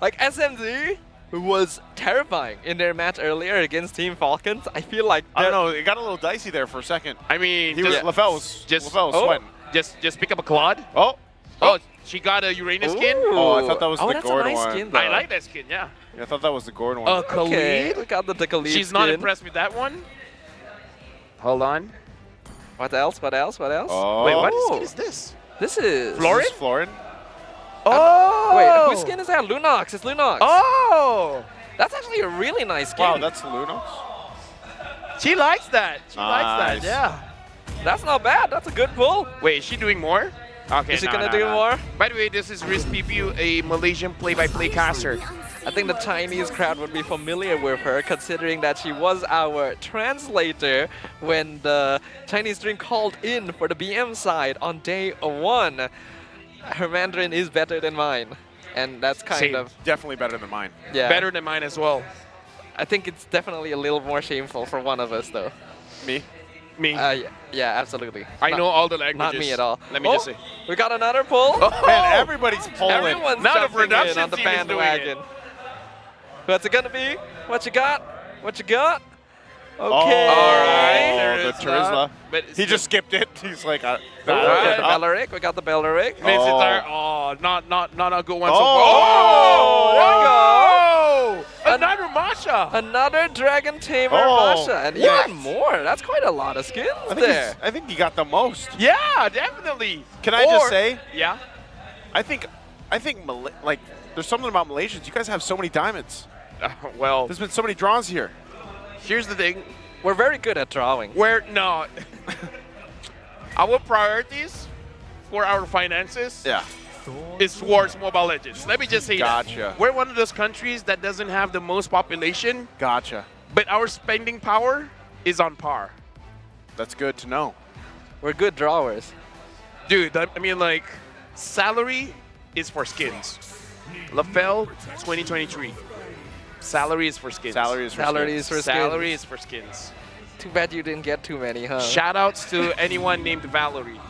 Like SMZ was terrifying in their match earlier against Team Falcons. I feel like I don't know. It got a little dicey there for a second. I mean, LaFell was sweating. just pick up a Claude. Oh, She got a Uranus skin. Oh, I thought that was the that's a Gordon nice one. skin, though. I like that skin, yeah. Yeah, I thought that was the Gordon one. Okay, Khalid. we got the Khalid She's skin. not impressed with that one. Hold on. What else? What else? What else? Oh. Wait, what skin is this? This is Florid? This is Florid. Oh! Wait, whose skin is that? Lunox. It's Lunox. Oh! That's actually a really nice skin. Wow, that's Lunos. She likes that. She likes that, Nice. yeah. That's not bad. That's a good pull. Wait, is she doing more? Okay, Is she no, gonna no, do no. more? By the way, this is Risky View, a Malaysian play-by-play caster. I think the Chinese crowd would be familiar with her, considering that she was our translator when the Chinese Dream called in for the BM side on day 1. Her Mandarin is better than mine, and that's kind Same. of Definitely better than mine. yeah. Better than mine as well. I think it's definitely a little more shameful for one of us, though. Me? Me. Yeah, absolutely. I Not- know all the languages. Not me at all. Let me just say. We got another pull. Man, everybody's pulling. Everyone's Now the jumping in production on the team is doing bandwagon. it. What's it gonna be? What you got? What you got? Okay. All right, there the is Turizla. that. But He just skipped it. He's like, All that- right, the oh. Belleric. We got the Belleric. Vince Oh. oh, not a good one. Oh. There you Oh! Another Masha. Another Dragon Tamer Oh. Masha, and Yeah. even more. That's quite a lot of skins I think, there. I think he got the most. Yeah, definitely. Can I just Or- say, Yeah. I think like there's something about Malaysians. You guys have so many diamonds. Well, There's been so many draws here. here's the thing. We're very good at drawing. No. Our priorities for our finances Yeah. is towards Mobile Legends. Let me just say Gotcha. that. We're one of those countries that doesn't have the most population, Gotcha. but our spending power is on par. That's good to know. We're good drawers. Dude, I mean, like, salary is for skins. LaFell 2023. Salary is for skins. Salary is for Salary skins. is for Salary skins. is for skins. Too bad you didn't get too many, huh? Shout outs to anyone named Valerie.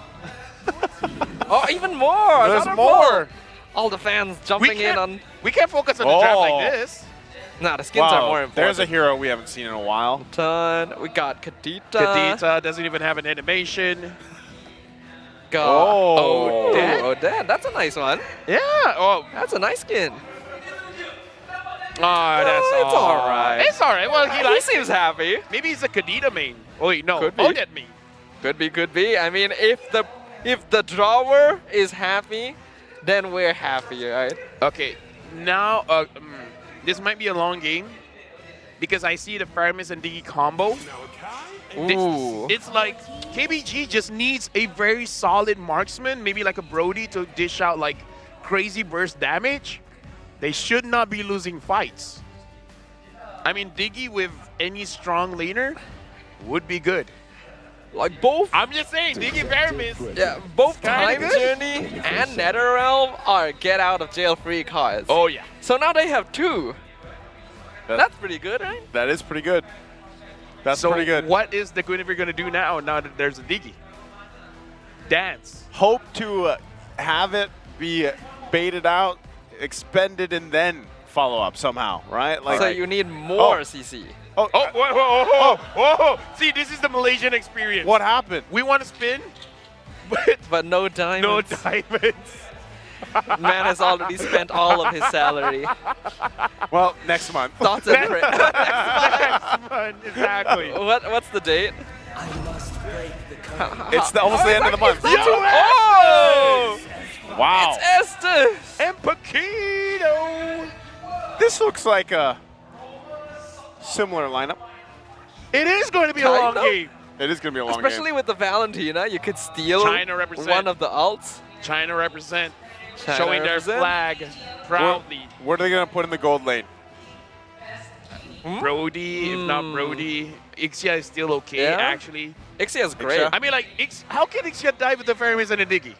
Oh, even more! There's another more. pull. All the fans jumping in on. We can't focus on the draft like Oh. this. Nah, the skins are more Wow, important. there's a hero we haven't seen in a while. Ton. We got Kadita. Kadita doesn't even have an animation. Got Oh. Odette. Odette. That's a nice one. Yeah. Oh, That's a nice skin. that's it's all right. It's all right. Well, He seems happy. maybe he's a Kadita main. Oh, wait, no. Could be. Odette main. Could be. I mean, if the drawer is happy, then we're happy, right? Okay. Now, this might be a long game because I see the Faramis and Diggy combo. Ooh. It's like KBG just needs a very solid marksman, maybe like a Brody to dish out like crazy burst damage. They should not be losing fights. I mean, Diggy with any strong laner would be good. Like both. I'm just saying, Diggy Faramis. Yeah, both Kinda Time good. Journey and NetherRealm are get out of jail free cards. Oh, yeah. So now they have 2. That's pretty good, right? That is pretty good. That's So pretty good. what is the Guinevere going to do now that there's a Diggy? Dance. Hope to have it be baited out, expended, and then follow up somehow, right? Like, So you need more Oh. CC. oh, Oh, whoa. See, this is the Malaysian experience. what happened? We want to spin, but But no no diamonds. diamonds. Man has already spent all of his salary. Well, next month. Thoughts and prayers. Next month, exactly. What's the date? It's almost the end of the month. Oh! Wow. It's Estes! And Paquito. This looks like a similar lineup. It is going to be a Kind long of. game. It is going to be a long Especially game. with the Valentina, you could steal China represent. one of the ults. China represent, China showing represent. their flag proudly. Where are they going to put in the gold lane? Brody, if not Brody. Ixia is still okay, Yeah. actually. Ixia's great. Ixia? I mean, like, how can Ixia die with the Faramis and a Diggy?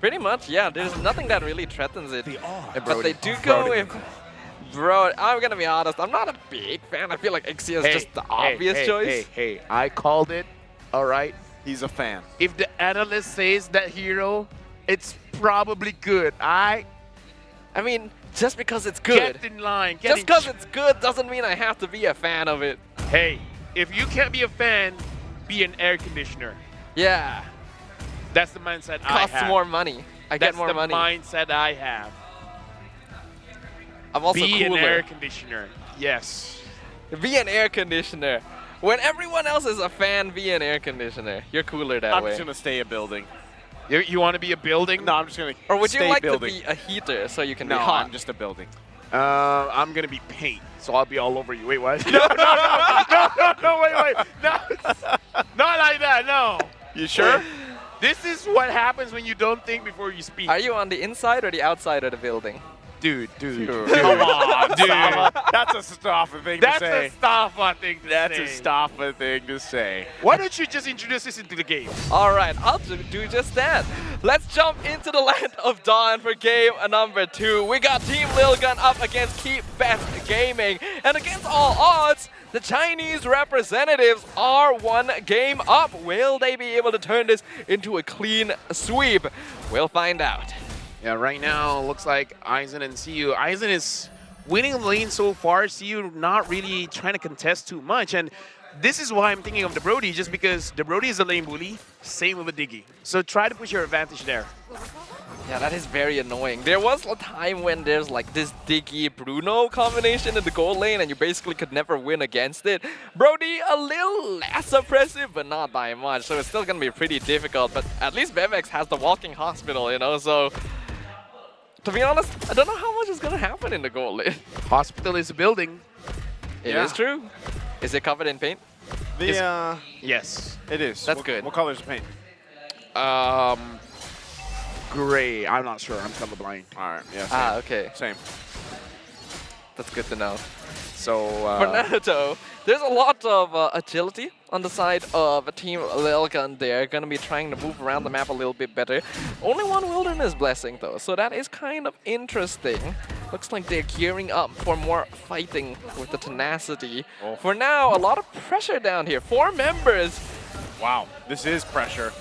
Pretty much, yeah. There's nothing that really threatens it. But Brody. they do go Brody. with... Bro, I'm gonna be honest. I'm not a big fan. I feel like Ixia is just the obvious choice. Hey, I called it, all right? He's a fan. If the analyst says that hero, it's probably good. I I mean, Just because it's good. Get in line. Just because it's good doesn't mean I have to be a fan of it. Hey, if you can't be a fan, be an air conditioner. Yeah. That's the mindset I have. Costs more money. I get more money. That's the mindset I have. I'm also Be cooler. an air conditioner. Yes. Be an air conditioner. When everyone else is a fan, be an air conditioner. You're cooler that I'm way. just gonna stay a building. You want to be a building? No, I'm just gonna. Or would you stay like building. to be a heater so you can No, be hot? I'm just a building. I'm gonna be paint, so I'll be all over you. Wait, what? No, wait, no, not like that. No. You sure? This is what happens when you don't think before you speak. Are you on the inside or the outside of the building? Dude. Come on, dude. That's a Staffa thing That's to say. a Staffa thing to That's say. a Staffa thing to say. Why don't you just introduce this into the game? All right, I'll do just that. Let's jump into the land of Dawn for game number 2. We got Team LILGUN up against Keep Best Gaming. And against all odds, the Chinese representatives are 1 game up. Will they be able to turn this into a clean sweep? We'll find out. Yeah, right now looks like Aizen and CU. Aizen is winning the lane so far. CU not really trying to contest too much. And this is why I'm thinking of the Brody, just because the Brody is a lane bully. Same with the Diggy. So try to push your advantage there. Yeah, that is very annoying. There was a time when there's like this Diggy-Bruno combination in the gold lane and you basically could never win against it. Brody a little less oppressive, but not by much, so it's still gonna be pretty difficult. But at least Bevex has the walking hospital, you know, so to be honest, I don't know how much is gonna happen in the gold lane. Hospital is a building. It is true. Is it covered in paint? Yes. It is. That's good. What color is the paint? Gray. I'm not sure. I'm colorblind. All right. Yeah. Same. Ah, okay. Same. That's good to know. So For Naruto, there's a lot of agility on the side of Team LILGUN. They're going to be trying to move around the map a little bit better. Only 1 Wilderness Blessing though, so that is kind of interesting. Looks like they're gearing up for more fighting with the tenacity. Oh. For now, a lot of pressure down here. 4 members. Wow. This is pressure.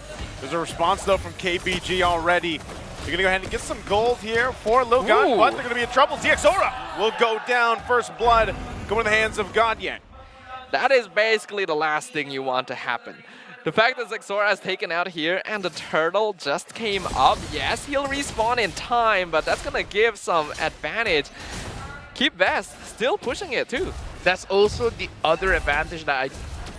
There's a response though from KBG already. They're gonna go ahead and get some gold here for LILGUN, Ooh. but they're gonna be in trouble. ZXora will go down. First blood going in the hands of Godyan. That is basically the last thing you want to happen. The fact that Zexora is taken out here and the turtle just came up. Yes, he'll respawn in time, but that's gonna give some advantage. Keep Best still pushing it too. that's also the other advantage that I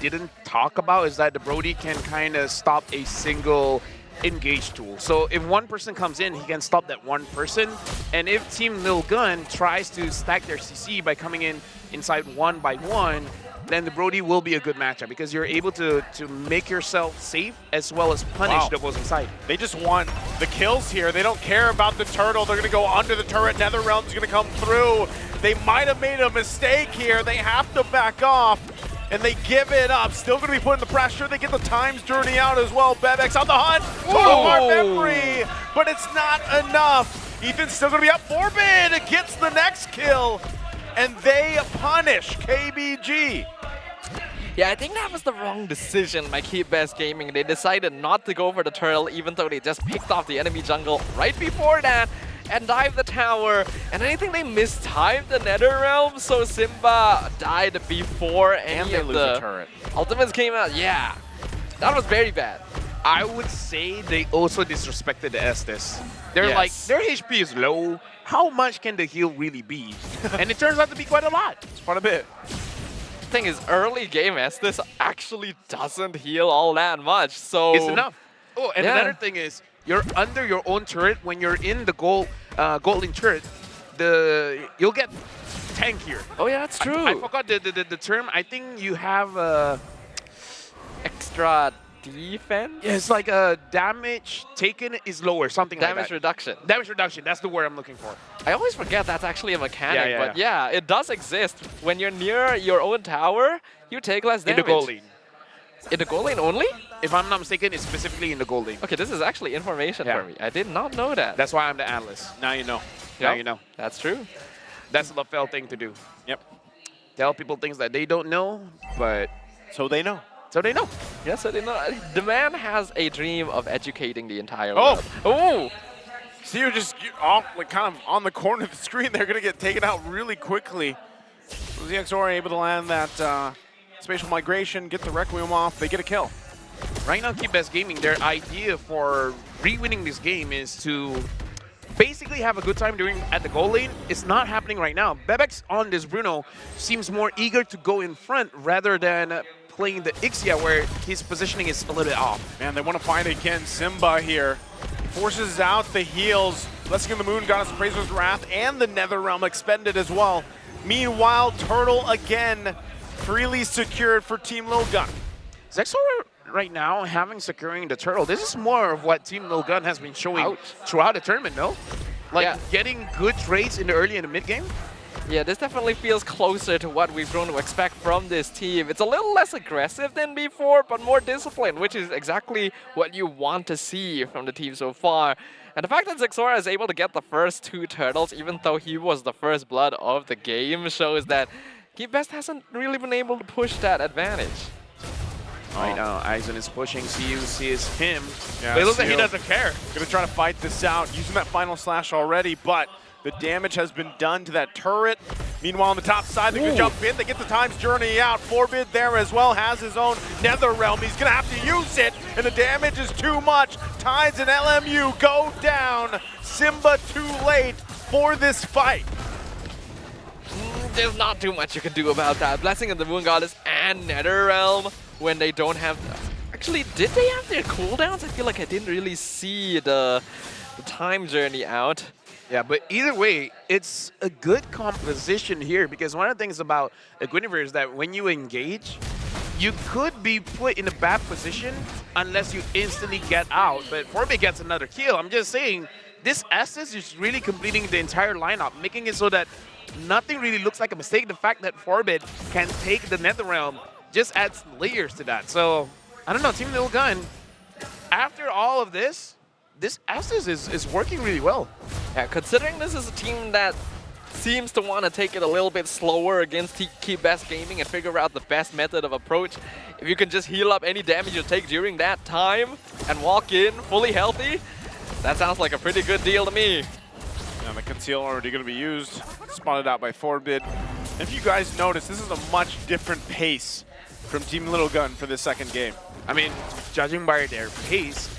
didn't talk about, is that the Brody can kind of stop a single engage tool. So if one person comes in, he can stop that one person. And if Team LILGUN tries to stack their CC by coming in inside 1 by 1, then the Brody will be a good matchup because you're able to make yourself safe as well as punish the opposing side. They just want the kills here. They don't care about the turtle. They're going to go under the turret. NetherRealm's going to come through. They might have made a mistake here. They have to back off, and they give it up. Still going to be putting the pressure. They get the Times journey out as well. Bebex on the hunt. Total Mark memory, but it's not enough. Ethan's still going to be up. Forbid gets the next kill, and they punish KBG. Yeah, I think that was the wrong decision by Keep Best Gaming. They decided not to go for the turtle even though they just picked off the enemy jungle right before that and dived the tower. And I think they mistimed the NetherRealm, so Simba died before any they of lose the a turret. ultimates came out. Yeah, that was very bad. I would say they also disrespected the Estes. They're Yes. like, their HP is low. How much can the heal really be? And it turns out to be quite a lot. It's quite a bit. Thing is, early game Estes actually doesn't heal all that much, so It's enough. Oh, and Yeah. another thing is, you're under your own turret. When you're in the golden turret, you'll get tankier. Oh yeah, that's true. I forgot the term. I think you have Extra defense? yeah, it's like damage taken is lower, something Damage like that. reduction. Damage reduction. That's the word I'm looking for. I always forget that's actually a mechanic, Yeah, but yeah, it does exist. When you're near your own tower, you take less In damage. the gold lane. In the goal lane only? If I'm not mistaken, it's specifically in the gold lane. Okay, this is actually information Yeah. for me. I did not know that. That's why I'm the analyst. Now you know. Now Yep, you know. That's true. That's the LaFell thing to do. Yep. Tell people things that they don't know, but So they know. so they know. Yes, I did not. The man has a dream of educating the entire Oh. world. Oh! See, you're just off, like kind of on the corner of the screen. They're gonna get taken out really quickly. So ZXOR able to land that spatial migration, get the Requiem off. They get a kill. Right now, Keep Best Gaming, their idea for re-winning this game is to basically have a good time at the goal lane. It's not happening right now. Bebex on this Bruno seems more eager to go in front rather than playing the Ixia where his positioning is a little bit off. Man, they want to find again Simba here. Forces out the heals. Blessing of the Moon got us Appraiser's Wrath and the Nether Realm expended as well. Meanwhile, Turtle again freely secured for Team LILGUN. Zexor right now having securing the Turtle. This is more of what Team LILGUN has been showing throughout the tournament, no? Like getting good trades in the early and the mid game. Yeah, this definitely feels closer to what we've grown to expect from this team. It's a little less aggressive than before, but more disciplined, which is exactly what you want to see from the team so far. And the fact that Zexora is able to get the first 2 turtles, even though he was the first blood of the game, shows that Keep Best hasn't really been able to push that advantage. Right now, Aizen is pushing. CU sees him. Yeah, but it looks like he doesn't care. Gonna try to fight this out, using that final slash already, but the damage has been done to that turret. Meanwhile, on the top side, they can jump in. They get the Time's Journey out. Forbid there as well has his own Nether Realm. He's going to have to use it, and the damage is too much. Tides and LMU go down. Simba too late for this fight. There's not too much you can do about that. Blessing of the Moon Goddess and Nether Realm when they don't have... Actually, did they have their cooldowns? I feel like I didn't really see the Time Journey out. Yeah, but either way, it's a good composition here because one of the things about a Guinevere is that when you engage, you could be put in a bad position unless you instantly get out. But Forbid gets another kill. I'm just saying, this Estes is really completing the entire lineup, making it so that nothing really looks like a mistake. The fact that Forbid can take the NetherRealm just adds layers to that. So, I don't know, Team LILGUN, after all of this Estes is working really well. Yeah, considering this is a team that seems to want to take it a little bit slower against Keep Best Gaming and figure out the best method of approach, if you can just heal up any damage you take during that time and walk in fully healthy, that sounds like a pretty good deal to me. And the conceal already going to be used, spotted out by Forbid. And if you guys notice, this is a much different pace from Team LILGUN for this second game. I mean, judging by their pace,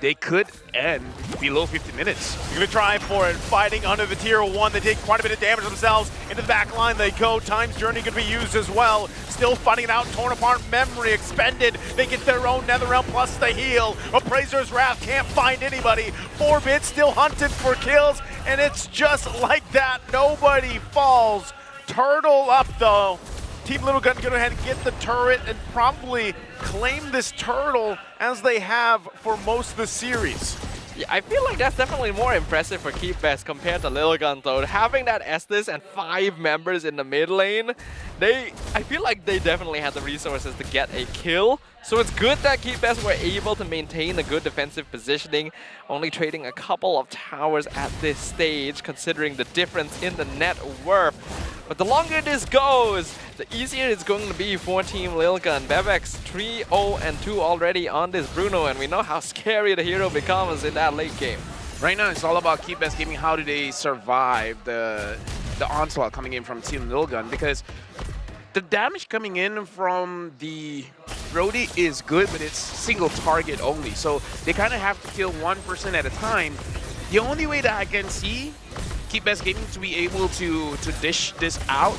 they could end below 50 minutes. They're going to try for it, fighting under the tier 1. They take quite a bit of damage themselves. Into the back line they go. Time's Journey going to be used as well. Still fighting it out. Torn apart memory expended. They get their own NetherRealm plus the heal. Appraiser's Wrath can't find anybody. Forbid still hunted for kills. And it's just like that. Nobody falls. Turtle up though. Team LILGUN going to go ahead and get the turret and probably claim this turtle as they have for most of the series. Yeah, I feel like that's definitely more impressive for Keep Best compared to LILGUN though. Having that Estes and 5 members in the mid lane, I feel like they definitely had the resources to get a kill. So it's good that Keep Best were able to maintain a good defensive positioning, only trading a couple of towers at this stage, considering the difference in the net worth. But the longer this goes, the easier it's going to be for Team LILGUN. Bebex 3-0-2 already on this Bruno, and we know how scary the hero becomes in that late game. Right now, it's all about Keep Best Gaming. How do they survive the onslaught coming in from Team LILGUN? Because the damage coming in from the Brody is good, but it's single target only. So they kind of have to kill one person at a time. The only way that I can see Keep Best Gaming to be able to dish this out,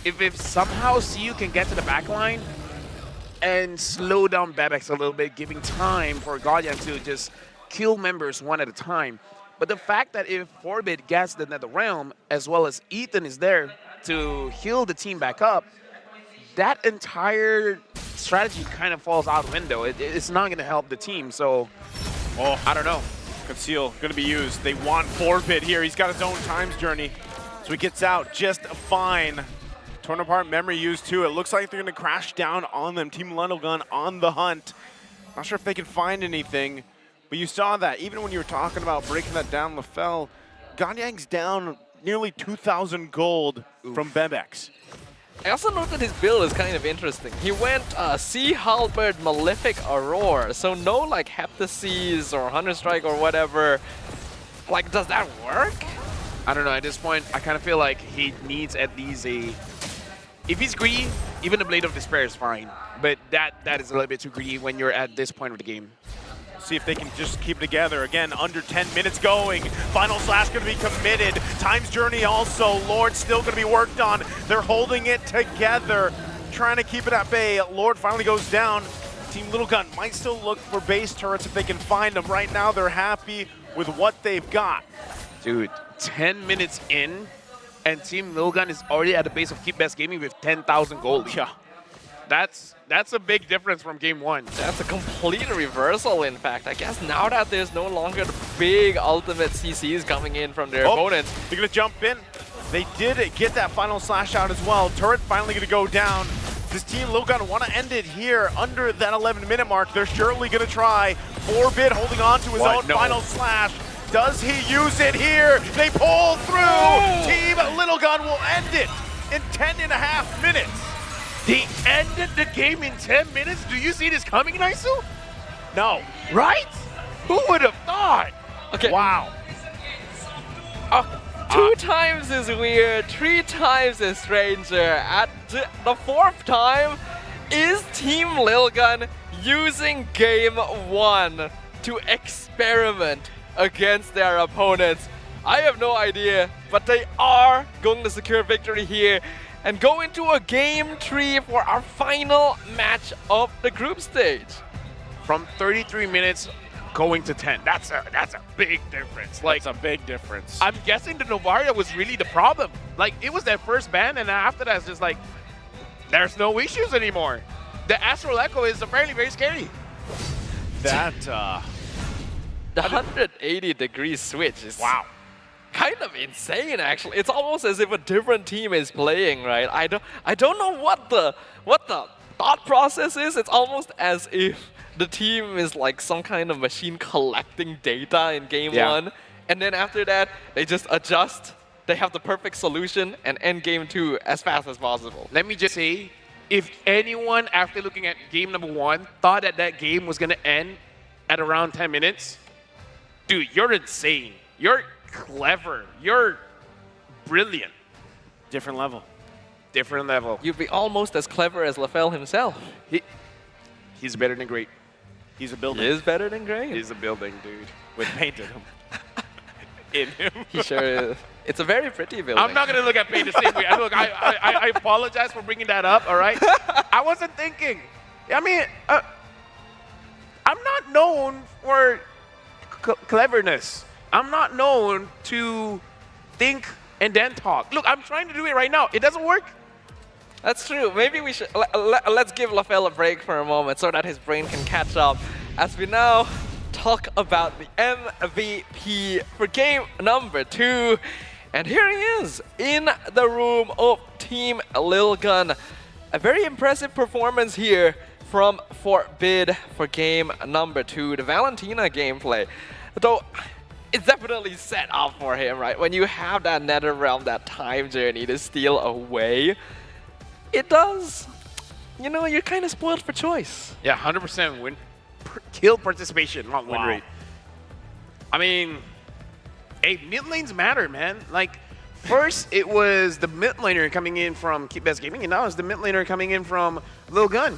if somehow CU can get to the back line and slow down Bebex a little bit, giving time for Guardian to just kill members one at a time. But the fact that if Forbid gets the NetherRealm, as well as Ethan is there to heal the team back up, that entire strategy kind of falls out the window. It's not going to help the team, so I don't know. Conceal going to be used. They want Forbid here. He's got his own Time's Journey, so he gets out just fine. Torn apart memory used too. It looks like they're going to crash down on them. Team LILGUN on the hunt. Not sure if they can find anything, but you saw that. Even when you were talking about breaking that down, LaFell, Ganyang's down nearly 2,000 gold from Bebex. I also note that his build is kind of interesting. He went Sea Halberd Malefic Aurora, so no like Heptaseas or Hunter Strike or whatever Like, does that work? I don't know. At this point, I kind of feel like he needs at least a. If he's greedy, even the Blade of Despair is fine. But that is a little bit too greedy when you're at this point of the game. See if they can just keep it together. Again, under 10 minutes going. Final Slash going to be committed. Time's Journey also. Lord still going to be worked on. They're holding it together, trying to keep it at bay. Lord finally goes down. Team Little Gun might still look for base turrets if they can find them. Right now, they're happy with what they've got. Dude, 10 minutes in, and Team Little Gun is already at the base of Keep Best Gaming with 10,000 gold. Yeah. That's a big difference from game one. That's a complete reversal, in fact. I guess now that there's no longer the big ultimate CCs coming in from their opponents. They're going to jump in. They did get that Final Slash out as well. Turret finally going to go down. This Team Little Gun want to end it here under that 11-minute mark. They're surely going to try. 4-Bit holding on to his own Final Slash. Does he use it here? They pull through. Team Little Gun will end it in 10.5 minutes. They ended the game in 10 minutes? Do you see this coming, Naisu? No. Right? Who would have thought? Okay. Wow. 2 times is weird, 3 times is stranger. At the 4th time, is Team LILGUN using game 1 to experiment against their opponents? I have no idea, but they are going to secure victory here and go into a game 3 for our final match of the group stage. From 33 minutes going to 10. That's a big difference. Like, That's a big difference. I'm guessing the Novaria was really the problem. Like, it was their first ban, and after that, it's just like, there's no issues anymore. The Astral Echo is apparently very scary. That, The 180-degree switch is kind of insane, actually. It's almost as if a different team is playing, right? I don't know what the thought process is. It's almost as if the team is like some kind of machine collecting data in game 1, and then after that, they just adjust. They have the perfect solution and end game 2 as fast as possible. Let me just say, if anyone, after looking at game number 1, thought that that game was going to end at around 10 minutes, dude, you're insane. You're clever. You're brilliant. different level. Different level. You'd be almost as clever as LaFell himself. He's better than great. He's a building. He is better than great. He's a building, dude. With painted him. In him. He sure is. It's a very pretty building. I'm not going to look at paint the same way. Look, I apologize for bringing that up, all right? I wasn't thinking. I mean, I'm not known for cleverness. I'm not known to think and then talk. Look, I'm trying to do it right now. It doesn't work. That's true. Maybe we should let's give LaFell a break for a moment so that his brain can catch up as we now talk about the MVP for game number 2. And here he is in the room of Team LILGUN. A very impressive performance here from 4-Bit for game number 2, the Valentina gameplay. Though it's definitely set up for him, right? When you have that Nether Realm, that time journey to steal away, it does. You know, you're kind of spoiled for choice. Yeah, 100% win. Kill participation, not win rate. I mean, hey, mid lanes matter, man. Like, first it was the mid laner coming in from Keep Best Gaming, and now it's the mid laner coming in from LILGUN.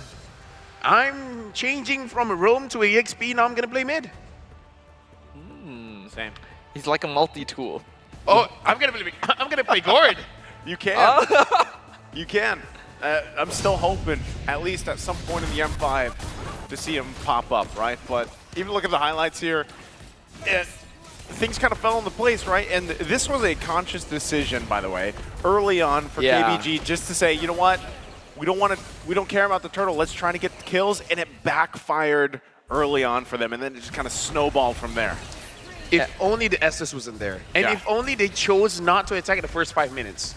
I'm changing from a roam to a EXP, now I'm going to play mid. Same. He's like a multi-tool. Oh, I'm gonna play Gord. You can. You can. I'm still hoping, at least at some point in the M5, to see him pop up, right? But even look at the highlights here, things kind of fell into place, right? And this was a conscious decision, by the way, early on for KBG, just to say, you know what? We don't care about the turtle. Let's try to get the kills, and it backfired early on for them, and then it just kind of snowballed from there. If only the Estus wasn't there. And if only they chose not to attack in the first 5 minutes.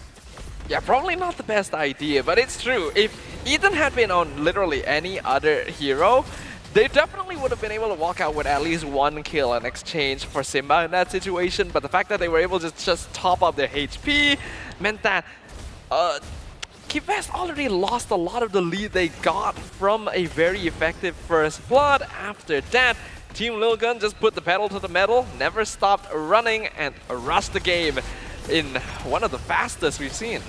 Yeah, probably not the best idea, but it's true. If Ethan had been on literally any other hero, they definitely would have been able to walk out with at least 1 kill in exchange for Simba in that situation. But the fact that they were able to just top up their HP meant that Keep Best already lost a lot of the lead they got from a very effective first blood. After that, Team LILGUN just put the pedal to the metal, never stopped running, and rushed the game in one of the fastest we've seen.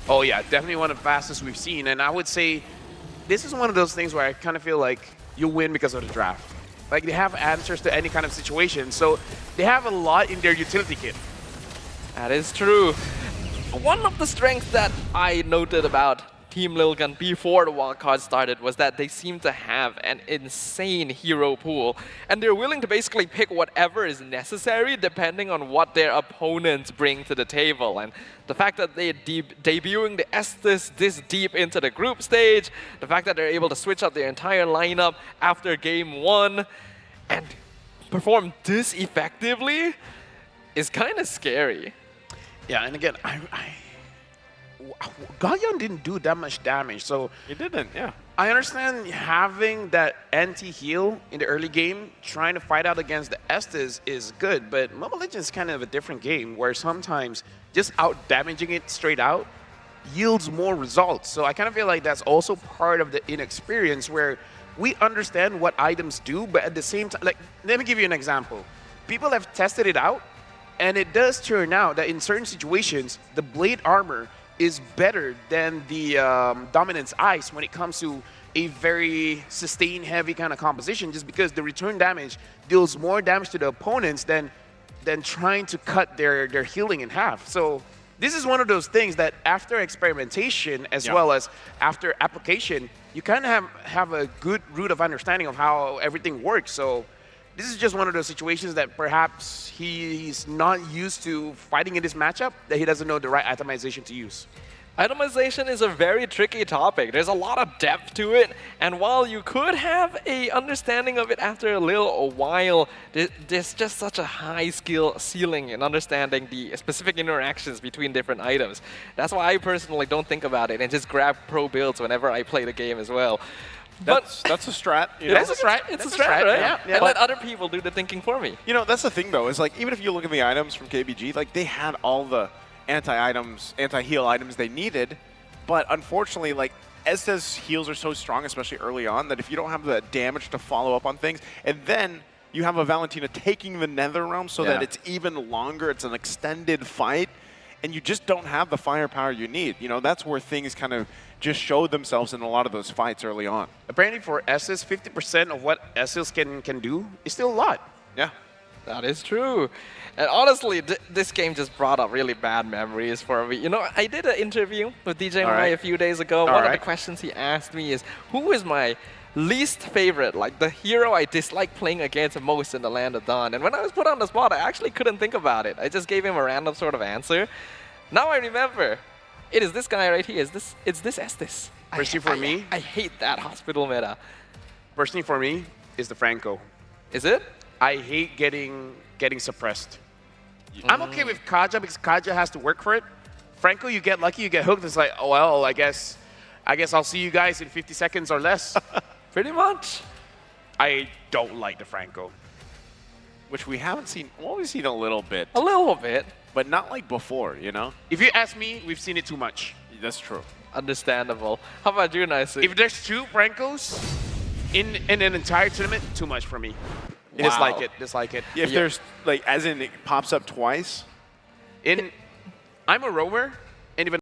Oh yeah, definitely one of the fastest we've seen. And I would say this is one of those things where I kind of feel like you win because of the draft. Like they have answers to any kind of situation. So they have a lot in their utility kit. That is true. One of the strengths that I noted about Team LILGUN before the wildcard started was that they seem to have an insane hero pool, and they're willing to basically pick whatever is necessary depending on what their opponents bring to the table. And the fact that they're debuting the Estes this deep into the group stage, the fact that they're able to switch up their entire lineup after game 1 and perform this effectively is kind of scary. Yeah, and again, Gaoyan didn't do that much damage, so He didn't, yeah. I understand having that anti-heal in the early game, trying to fight out against the Estes is good, but Mobile Legends is kind of a different game where sometimes just out-damaging it straight out yields more results. So I kind of feel like that's also part of the inexperience where we understand what items do, but at the same time, like, let me give you an example. People have tested it out, and it does turn out that in certain situations, the blade armor is better than the Dominance Ice when it comes to a very sustain heavy kind of composition, just because the return damage deals more damage to the opponents than trying to cut their healing in half. So this is one of those things that after experimentation as well as after application, you kind of have a good root of understanding of how everything works. So this is just one of those situations that perhaps he's not used to fighting in this matchup, that he doesn't know the right itemization to use. Itemization is a very tricky topic. There's a lot of depth to it, and while you could have a understanding of it after a little while, there's just such a high skill ceiling in understanding the specific interactions between different items. That's why I personally don't think about it and just grab pro builds whenever I play the game as well. That's a strat. You know? It's a strat, right? Yeah. And let other people do the thinking for me. You know, that's the thing, though, is like, even if you look at the items from KBG, like, they had all the anti-heal items they needed, but unfortunately, like, Estes heals are so strong, especially early on, that if you don't have the damage to follow up on things, and then you have a Valentina taking the Nether Realm so that it's even longer, it's an extended fight, and you just don't have the firepower you need. You know, that's where things kind of just showed themselves in a lot of those fights early on. Apparently for Estes, 50% of what Estes can do is still a lot. Yeah. That is true. And honestly, this game just brought up really bad memories for me. You know, I did an interview with DJ Mai a few days ago. One of the questions he asked me is, who is my least favorite, like the hero I dislike playing against the most in the Land of Dawn? And when I was put on the spot, I actually couldn't think about it. I just gave him a random sort of answer. Now I remember. It is this guy right here. It's this Estes. Personally for me, I hate that hospital meta. Personally for me, is the Franco. Is it? I hate getting suppressed. I'm okay with Kaja because Kaja has to work for it. Franco, you get lucky, you get hooked. It's like, oh well, I guess I'll see you guys in 50 seconds or less. Pretty much. I don't like the Franco. Which we haven't seen, well, we've seen a little bit. A little bit. But not like before, you know? If you ask me, we've seen it too much. That's true. Understandable. How about you, Nice? If there's 2 Francos in an entire tournament, too much for me. Wow. Dislike it. If there's, like, as in it pops up twice? I'm a roamer,